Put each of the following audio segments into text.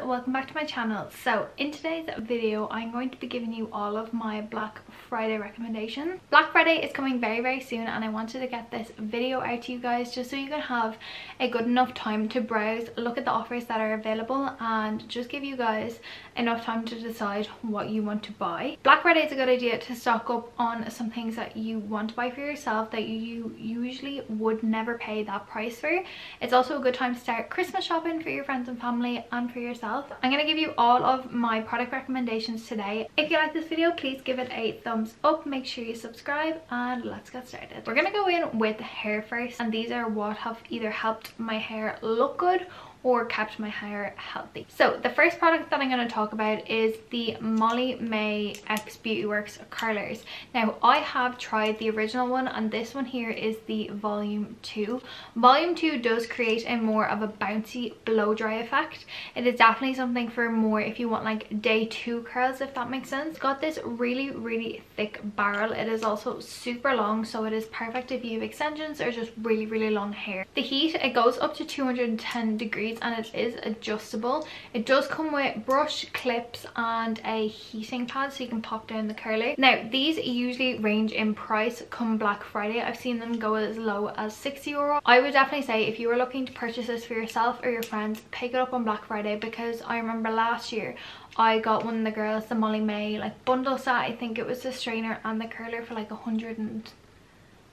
welcome back to my channel. So in today's video I'm going to be giving you all of my Black Friday recommendations. Black Friday is coming very soon and I wanted to get this video out to you guys just so you can have a good enough time to browse, look at the offers that are available and just give you guys enough time to decide what you want to buy. Black Friday is a good idea to stock up on some things that you want to buy for yourself that you usually would never pay that price for. It's also a good time to start Christmas shopping for your friends and family and for yourself. I'm going to give you all of my product recommendations today. If you like this video, please give it a thumbs up, make sure you subscribe, and let's get started. We're going to go in with hair first, and these are what have either helped my hair look good or kept my hair healthy. So the first product that I'm going to talk about is the Molly May X Beauty Works curlers. Now I have tried the original one and this one here is the volume 2. Volume 2 does create a more of a bouncy blow dry effect. It is definitely something for more if you want like day 2 curls, if that makes sense. It's got this really thick barrel. It is also super long, so it is perfect if you have extensions or just really long hair. The heat, it goes up to 210 degrees and it is adjustable. It does come with brush, clips and a heating pad so you can pop down the curler. Now these usually range in price come Black Friday. I've seen them go as low as €60. I would definitely say if you were looking to purchase this for yourself or your friends, pick it up on Black Friday, because I remember last year I got one of the girls the Molly May like bundle set. I think it was the strainer and the curler for like 100 and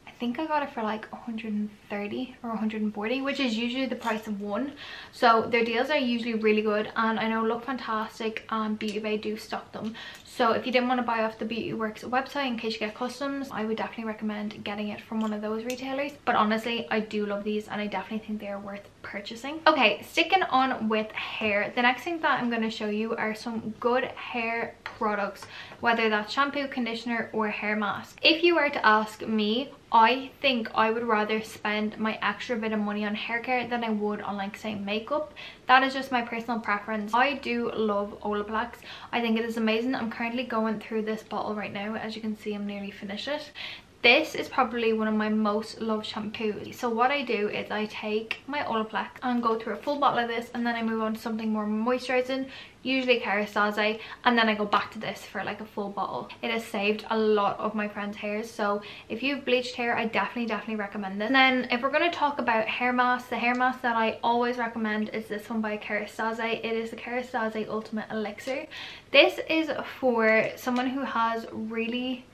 I think I got it for like 130 or 140, which is usually the price of one. So their deals are usually really good, and I know Look Fantastic and Beauty Bay do stock them. So if you didn't want to buy off the Beauty Works website in case you get customs, I would definitely recommend getting it from one of those retailers. But honestly, I do love these and I definitely think they are worth purchasing. Okay, sticking on with hair, the next thing that I'm going to show you are some good hair products, whether that's shampoo, conditioner or hair mask. If you were to ask me, I think I would rather spend my extra bit of money on hair care than I would on like say makeup. That is just my personal preference. I do love Olaplex. I think it is amazing. I'm currently going through this bottle right now. As you can see, I'm nearly finished it. This is probably one of my most loved shampoos. So what I do is I take my Olaplex and go through a full bottle of this, and then I move on to something more moisturizing, usually Kerastase, and then I go back to this for like a full bottle. It has saved a lot of my friends' hairs, so if you've bleached hair, I definitely recommend this. And then if we're going to talk about hair masks, the hair mask that I always recommend is this one by Kerastase. It is the Kerastase Ultimate Elixir. This is for someone who has really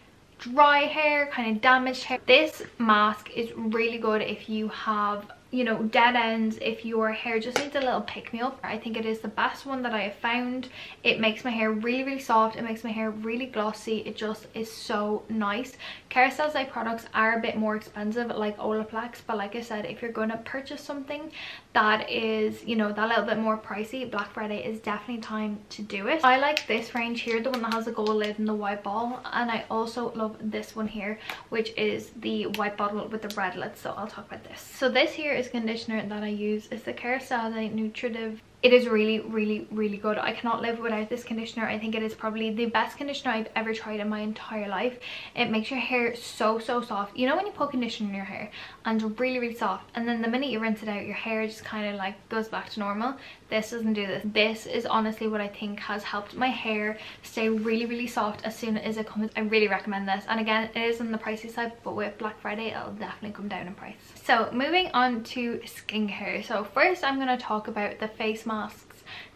dry hair, kind of damaged hair. This mask is really good if you have, you know, dead ends, if your hair just needs a little pick-me-up. I think it is the best one that I have found. It makes my hair really soft. It makes my hair really glossy. It just is so nice. Kerastase products are a bit more expensive like Olaplex, but like I said, if you're going to purchase something that is, you know, that little bit more pricey, Black Friday is definitely time to do it. I like this range here, the one that has the gold lid and the white ball, and I also love this one here, which is the white bottle with the red lid. So I'll talk about this. So this here is conditioner that I use. It's the Kerastase Nutritive. It is really good. I cannot live without this conditioner. I think it is probably the best conditioner I've ever tried in my entire life. It makes your hair so soft. You know when you put conditioner in your hair and it's really soft, and then the minute you rinse it out, your hair just kind of like goes back to normal? This doesn't do this. This is honestly what I think has helped my hair stay really soft as soon as it comes. I really recommend this, and again, it is on the pricey side, but with Black Friday it'll definitely come down in price. So moving on to skincare. So first I'm going to talk about the face masks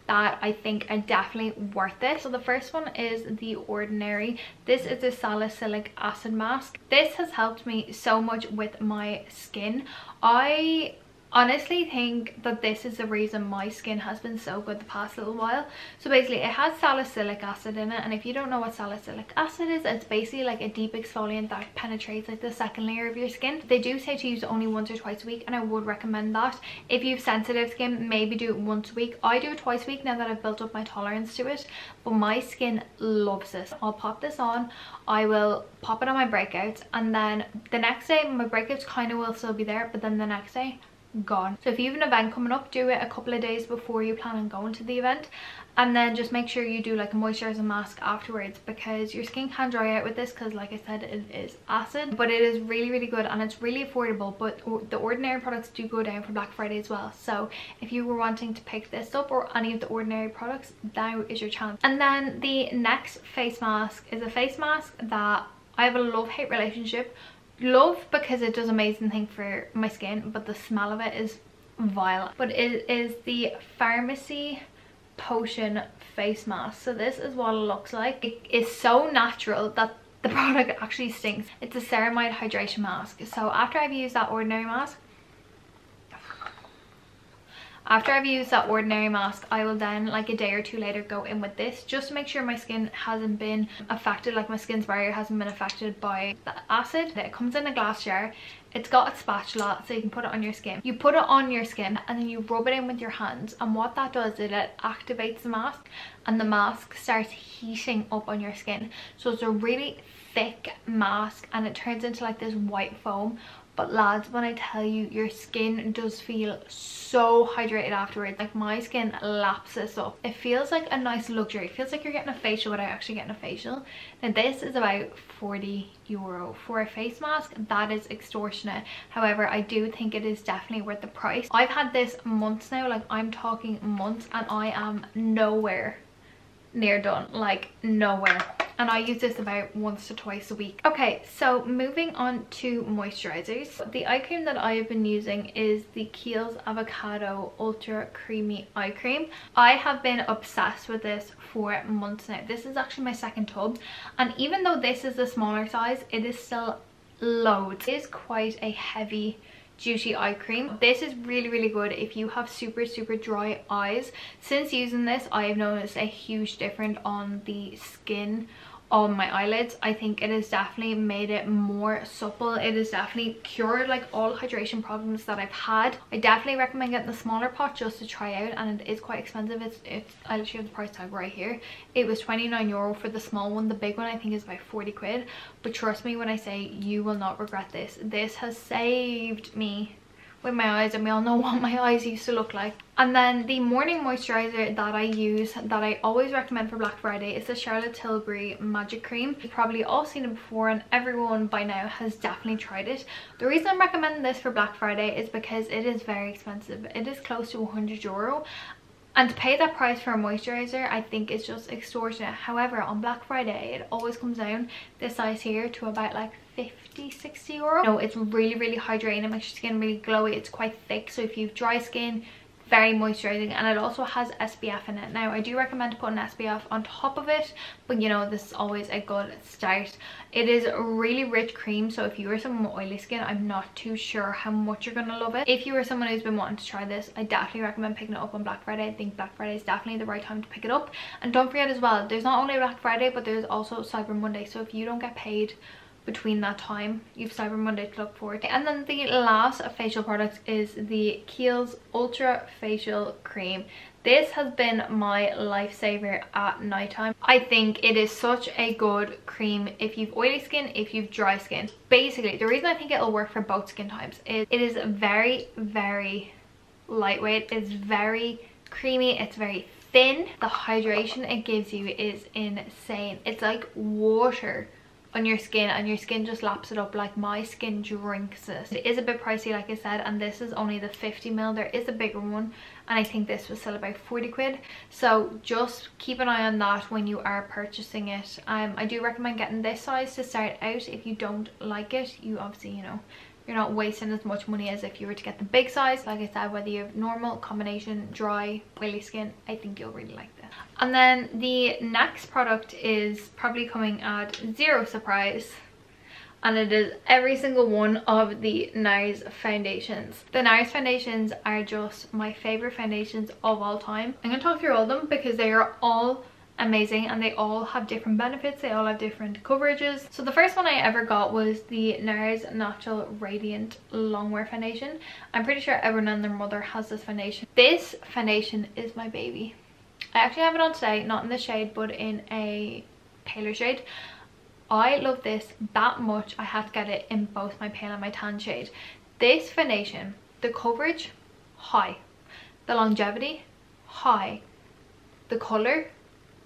that I think are definitely worth it. So the first one is The Ordinary. This is a salicylic acid mask. This has helped me so much with my skin. I honestly think that this is the reason my skin has been so good the past little while. So basically it has salicylic acid in it, and if you don't know what salicylic acid is, it's basically like a deep exfoliant that penetrates like the second layer of your skin. They do say to use it only once or twice a week, and I would recommend that. If you have sensitive skin, maybe do it once a week. I do it twice a week now that I've built up my tolerance to it, but my skin loves this. I'll pop this on, I will pop it on my breakouts, and then the next day my breakouts kind of will still be there, but then the next day gone. So if you have an event coming up, do it a couple of days before you plan on going to the event, and then just make sure you do like a moisturizing mask afterwards, because your skin can dry out with this, because like I said, it is acid, but it is really, really good and it's really affordable. But the Ordinary products do go down for Black Friday as well, so if you were wanting to pick this up or any of the Ordinary products, now is your chance. And then the next face mask is a face mask that I have a love-hate relationship. Love because it does amazing thing for my skin, but the smell of it is vile. But it is the Pharmacy Potion face mask. So this is what it looks like. It is so natural that the product actually stinks. It's a ceramide hydration mask. So after I've used that Ordinary mask, I will then, like a day or two later, go in with this just to make sure my skin hasn't been affected, like my skin's barrier hasn't been affected by the acid. It comes in a glass jar. It's got a spatula so you can put it on your skin. You put it on your skin and then you rub it in with your hands, and what that does is it activates the mask, and the mask starts heating up on your skin. So it's a really thick mask and it turns into like this white foam. But lads, when I tell you, your skin does feel so hydrated afterwards. Like my skin laps this up. It feels like a nice luxury. It feels like you're getting a facial without actually getting a facial. Now this is about €40 for a face mask. That is extortionate. However, I do think it is definitely worth the price. I've had this months now, like I'm talking months, and I am nowhere near done, like nowhere. And I use this about once to twice a week. Okay, so moving on to moisturizers. The eye cream that I have been using is the Kiehl's Avocado Ultra Creamy Eye Cream. I have been obsessed with this for months now. This is actually my second tub, and even though this is the smaller size, it is still loads. It is quite a heavy duty eye cream. This is really, really good if you have super dry eyes. Since using this, I have noticed a huge difference on the skin on my eyelids. I think it has definitely made it more supple. It has definitely cured like all hydration problems that I've had. I definitely recommend getting the smaller pot just to try out, and it is quite expensive. I literally have the price tag right here. It was €29 for the small one. The big one I think is about 40 quid. But trust me when I say you will not regret this. This has saved me with my eyes, and we all know what my eyes used to look like. And then the morning moisturizer that I use, that I always recommend for Black Friday, is the Charlotte Tilbury Magic Cream. You've probably all seen it before, and everyone by now has definitely tried it. The reason I'm recommending this for Black Friday is because it is very expensive. It is close to €100. And to pay that price for a moisturizer, I think it's just extortionate. However, on Black Friday, it always comes down this size here to about like €50–60. No, it's really hydrating. It makes your skin really glowy. It's quite thick, so if you have dry skin, very moisturizing, and it also has SPF in it. Now I do recommend putting SPF on top of it, but you know, this is always a good start. It is a really rich cream, so if you are someone with oily skin, I'm not too sure how much you're gonna love it. If you are someone who's been wanting to try this, I definitely recommend picking it up on Black Friday. I think Black Friday is definitely the right time to pick it up. And don't forget as well, there's not only Black Friday, but there's also Cyber Monday, so if you don't get paid between that time, you've Cyber Monday to look forward to. And then the last facial product is the Kiehl's Ultra Facial Cream. This has been my lifesaver at nighttime. I think it is such a good cream if you've oily skin, if you've dry skin. Basically, the reason I think it'll work for both skin types is it is very lightweight. It's very creamy. It's very thin. The hydration it gives you is insane. It's like water on your skin, and your skin just laps it up. Like my skin drinks this. It is a bit pricey, like I said, and this is only the 50ml. There is a bigger one, and I think this was still about 40 quid. So just keep an eye on that when you are purchasing it. I do recommend getting this size to start out. If you don't like it, you obviously, you know, you're not wasting as much money as if you were to get the big size. Like I said, whether you have normal, combination, dry, oily skin, I think you'll really like this. And then the next product is probably coming at zero surprise, and it is every single one of the NARS foundations. The NARS foundations are just my favorite foundations of all time. I'm going to talk through all of them because they are all amazing and they all have different benefits. They all have different coverages. So the first one I ever got was the NARS Natural Radiant Longwear Foundation. I'm pretty sure everyone and their mother has this foundation. This foundation is my baby. I actually have it on today, not in this shade but in a paler shade. I love this that much I had to get it in both my pale and my tan shade. This foundation The coverage, high. The longevity, high. The colour,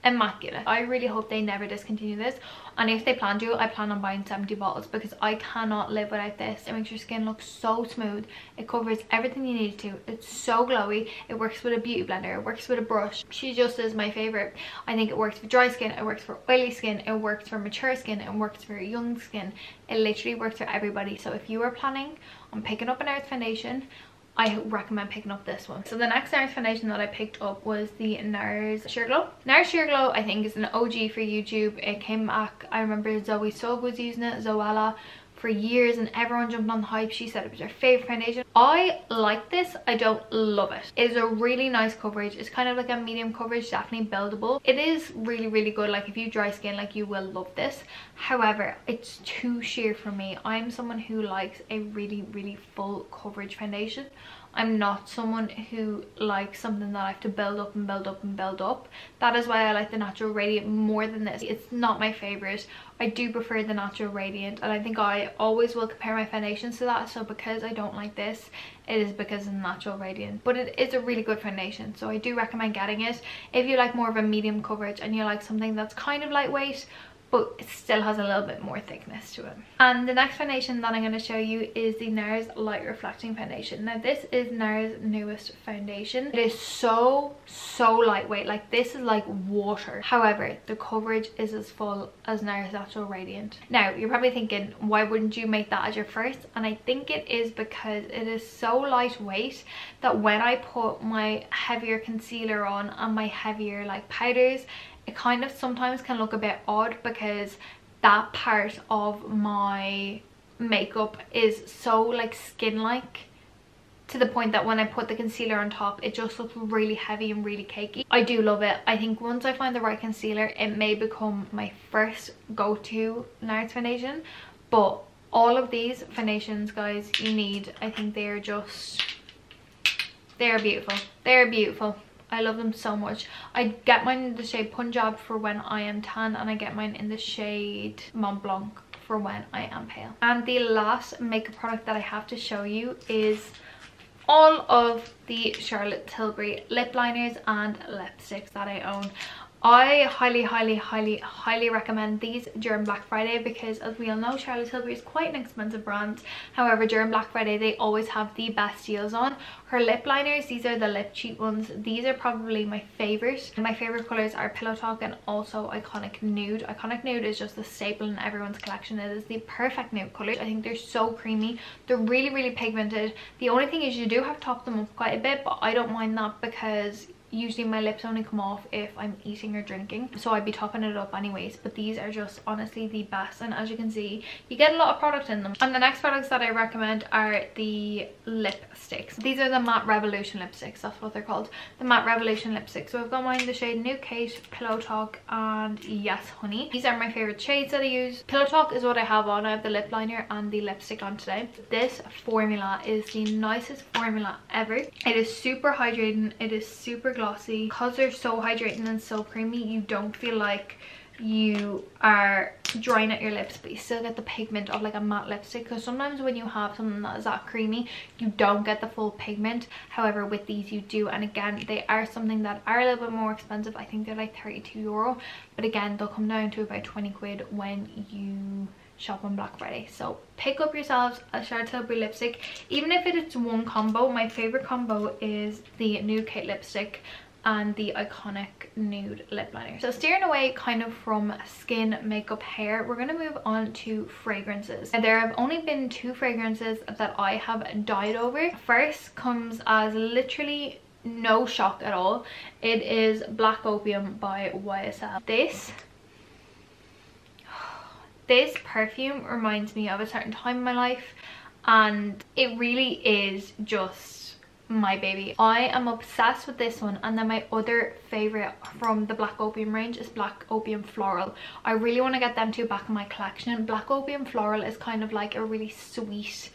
immaculate. I really hope they never discontinue this, and if they plan to, I plan on buying 70 bottles because I cannot live without this. It makes your skin look so smooth. It covers everything you need it to. It's so glowy. It works with a beauty blender. It works with a brush. She just is my favourite. I think it works for dry skin, it works for oily skin, it works for mature skin, it works for young skin. It literally works for everybody. So if you are planning on picking up an NARS foundation, I recommend picking up this one. So the next NARS foundation that I picked up was the NARS Sheer Glow. NARS Sheer Glow I think is an OG for YouTube. It came back, I remember Zoe Sugg was using it, Zoella, for years, and everyone jumped on the hype. She said it was her favourite foundation. I like this, I don't love it. It is a really nice coverage. It's kind of like a medium coverage, definitely buildable. It is really good, like if you dry skin, like you will love this. However, it's too sheer for me. I'm someone who likes a really full coverage foundation. I'm not someone who likes something that I have to build up and build up and build up. That is why I like the Natural Radiant more than this. It's not my favourite. I do prefer the Natural Radiant, and I think I always will compare my foundations to that. So because I don't like this, it is because of the Natural Radiant. But it is a really good foundation, so I do recommend getting it if you like more of a medium coverage and you like something that's kind of lightweight but it still has a little bit more thickness to it. And the next foundation that I'm going to show you is the NARS Light Reflecting Foundation. Now this is NARS' newest foundation. It is so lightweight, like this is like water. However, the coverage is as full as NARS Natural Radiant. Now you're probably thinking, why wouldn't you make that as your first? And I think it is because it is so lightweight that when I put my heavier concealer on and my heavier like powders, it kind of sometimes can look a bit odd because that part of my makeup is so like skin-like, to the point that when I put the concealer on top, it just looks really heavy and really cakey. I do love it. I think once I find the right concealer, it may become my first go-to NARS foundation. But all of these foundations, guys, you need, I think they're beautiful. They're beautiful. I love them so much. I get mine in the shade Punjab for when I am tan, and I get mine in the shade Mont Blanc for when I am pale. And the last makeup product that I have to show you is all of the Charlotte Tilbury lip liners and lipsticks that I own. I highly recommend these during Black Friday because, as we all know, Charlotte Tilbury is quite an expensive brand. However, during Black Friday they always have the best deals on. Her lip liners, these are the lip cheat ones. These are probably my favourite. My favourite colours are Pillow Talk and also Iconic Nude. Iconic Nude is just a staple in everyone's collection. It is the perfect nude colour. I think they're so creamy. They're really pigmented. The only thing is you do have to top them up quite a bit, but I don't mind that because usually my lips only come off if I'm eating or drinking, so I'd be topping it up anyways. But these are just honestly the best, and as you can see, you get a lot of product in them. And the next products that I recommend are the lipsticks. These are the Matte Revolution lipsticks, that's what they're called, the Matte Revolution lipsticks. So I've got mine in the shade Nude Kate, Pillow Talk, and Yes Honey. These are my favorite shades that I use. Pillow Talk is what I have on. I have the lip liner and the lipstick on today. This formula is the nicest formula ever. It is super hydrating, it is super glossy. Because they're so hydrating and so creamy, you don't feel like you are drying out your lips, but you still get the pigment of like a matte lipstick. Because sometimes when you have something that is that creamy, you don't get the full pigment. However, with these you do. And again, they are something that are a little bit more expensive. I think they're like €32, but again, they'll come down to about 20 quid when you shop on Black Friday. So pick up yourselves a Charlotte Tilbury lipstick, even if it is one combo. My favorite combo is the Nude Kate lipstick and the Iconic Nude lip liner. So steering away kind of from skin, makeup, hair, we're going to move on to fragrances. And there have only been 2 fragrances that I have died over. First comes as literally no shock at all. It is Black Opium by YSL. This perfume reminds me of a certain time in my life, and it really is just my baby. I am obsessed with this one. And then my other favorite from the Black Opium range is Black Opium Floral. I really want to get them 2 back in my collection. Black Opium Floral is kind of like a really sweet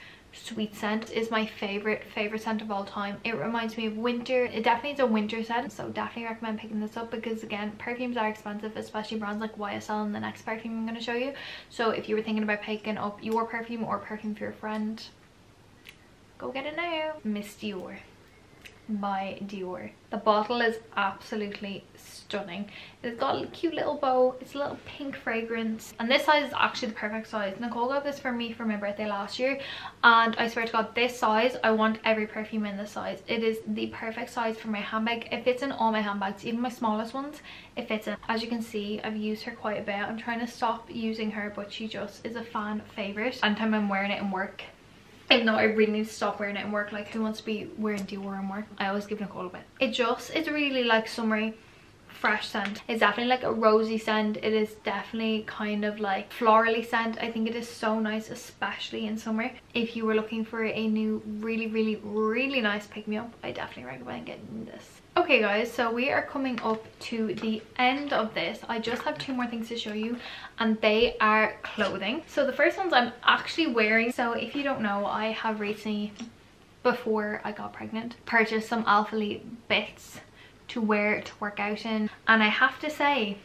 scent. Is my favorite scent of all time. It reminds me of winter. It definitely is a winter scent, so definitely recommend picking this up because again, perfumes are expensive, especially brands like YSL and the next perfume I'm going to show you. So if you were thinking about picking up your perfume or perfume for your friend, go get it now. Miss Dior by Dior. The bottle is absolutely stunning. It's got a cute little bow. It's a little pink fragrance, and this size is actually the perfect size. Nicole got this for me for my birthday last year, and I swear to God, this size, I want every perfume in this size. It is the perfect size for my handbag. It fits in all my handbags, even my smallest ones. It fits in. As you can see, I've used her quite a bit. I'm trying to stop using her, but she just is a fan favorite. Anytime I'm wearing it in work, even though I really need to stop wearing it in work, like who wants to be wearing Dior in work? I always give Nicole a bit. It just is really like summery, fresh scent. It's definitely like a rosy scent. It is definitely kind of like florally scent. I think it is so nice, especially in summer. If you were looking for a new really nice pick-me-up, I definitely recommend getting this. Okay guys, so we are coming up to the end of this. I just have 2 more things to show you, and they are clothing. So the first ones I'm actually wearing. So if you don't know, I have recently, before I got pregnant, purchased some Alphalete bits to wear to work out in, and I have to say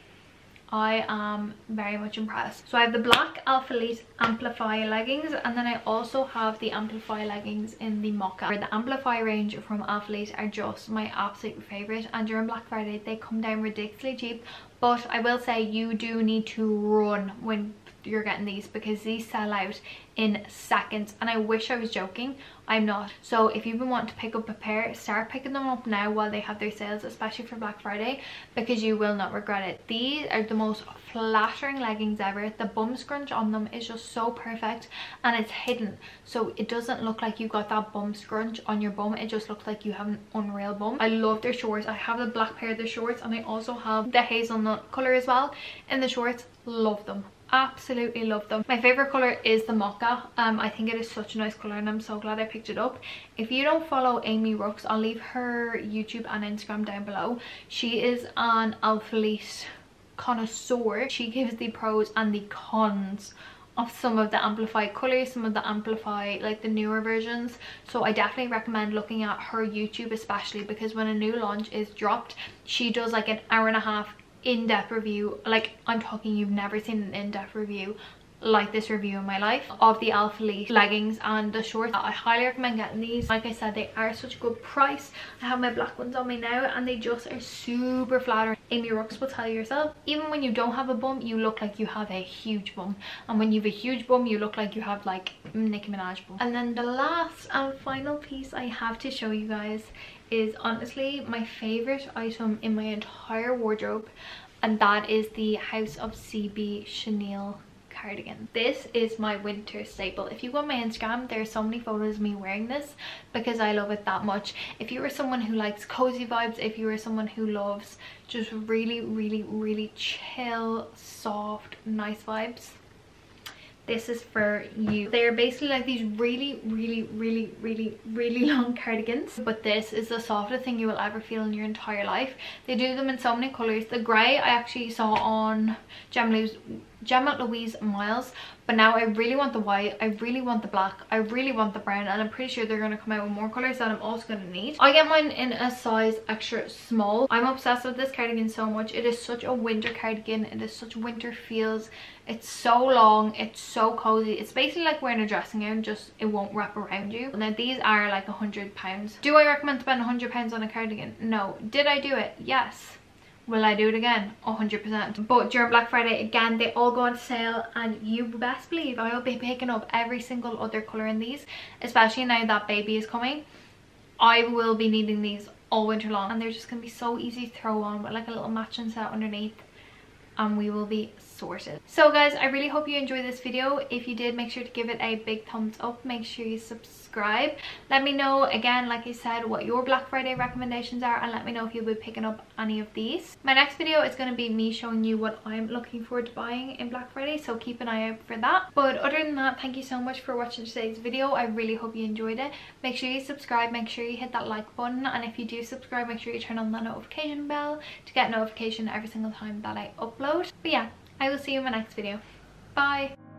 I am very much impressed. So I have the black Alphalete Amplify leggings, and then I also have the Amplify leggings in the mocha. The Amplify range from Alphalete are just my absolute favorite, and during Black Friday they come down ridiculously cheap. But I will say you do need to run when you're getting these, because these sell out in seconds, and I wish I was joking. I'm not. So if you've been wanting to pick up a pair, start picking them up now while they have their sales, especially for Black Friday, because you will not regret it. These are the most flattering leggings ever. The bum scrunch on them is just so perfect, and it's hidden, so it doesn't look like you got that bum scrunch on your bum. It just looks like you have an unreal bum. I love their shorts. I have the black pair of the shorts, and I also have the hazelnut color as well in the shorts. Love them. Absolutely love them. My favorite color is the mocha. I think it is such a nice color, and I'm so glad I picked it up. If you don't follow Amy Rooks, I'll leave her YouTube and Instagram down below. She is an Alphalete connoisseur. She gives the pros and the cons of some of the Amplify colors, some of the Amplify, like the newer versions. So I definitely recommend looking at her YouTube, especially because when a new launch is dropped, she does like an hour-and-a-half in-depth review. Like, I'm talking, you've never seen an in-depth review like this review in my life of the Alphalete leggings and the shorts. I highly recommend getting these. Like I said, they are such a good price. I have my black ones on me now, and they just are super flattering. Amy Rooks will tell you yourself, even when you don't have a bum, you look like you have a huge bum, and when you have a huge bum, you look like you have like Nicki Minaj bum. And then the last and final piece I have to show you guys is honestly my favorite item in my entire wardrobe, and that is the House of CB Chenille cardigan. This is my winter staple. If you go on my Instagram, there are so many photos of me wearing this because I love it that much. If you are someone who likes cozy vibes, if you are someone who loves just really chill, soft, nice vibes, this is for you. They're basically like these really long cardigans, but this is the softest thing you will ever feel in your entire life. They do them in so many colors. The grey I actually saw on Gemma Louise Miles, but now I really want the white, I really want the black, I really want the brown, and I'm pretty sure they're going to come out with more colors that I'm also going to need. I get mine in a size extra small. I'm obsessed with this cardigan so much. It is such a winter cardigan. It is such winter feels. It's so long, it's so cozy. It's basically like wearing a dressing gown, just it won't wrap around you. Now these are like £100. Do I recommend spending £100 on a cardigan? No. Did I do it? Yes. Will I do it again? 100%. But during Black Friday, again, they all go on sale, and you best believe I will be picking up every single other colour in these, especially now that baby is coming. I will be needing these all winter long, and they're just going to be so easy to throw on with like a little matching set underneath, and we will be sorted. So guys, I really hope you enjoyed this video. If you did, make sure to give it a big thumbs up. Make sure you subscribe. Let me know, again, like I said, what your Black Friday recommendations are, and let me know if you'll be picking up any of these. My next video is going to be me showing you what I'm looking forward to buying in Black Friday, so keep an eye out for that. But other than that, thank you so much for watching today's video. I really hope you enjoyed it. Make sure you subscribe, make sure you hit that like button, and if you do subscribe, make sure you turn on the notification bell to get notification every single time that I upload. But yeah, I will see you in my next video. Bye!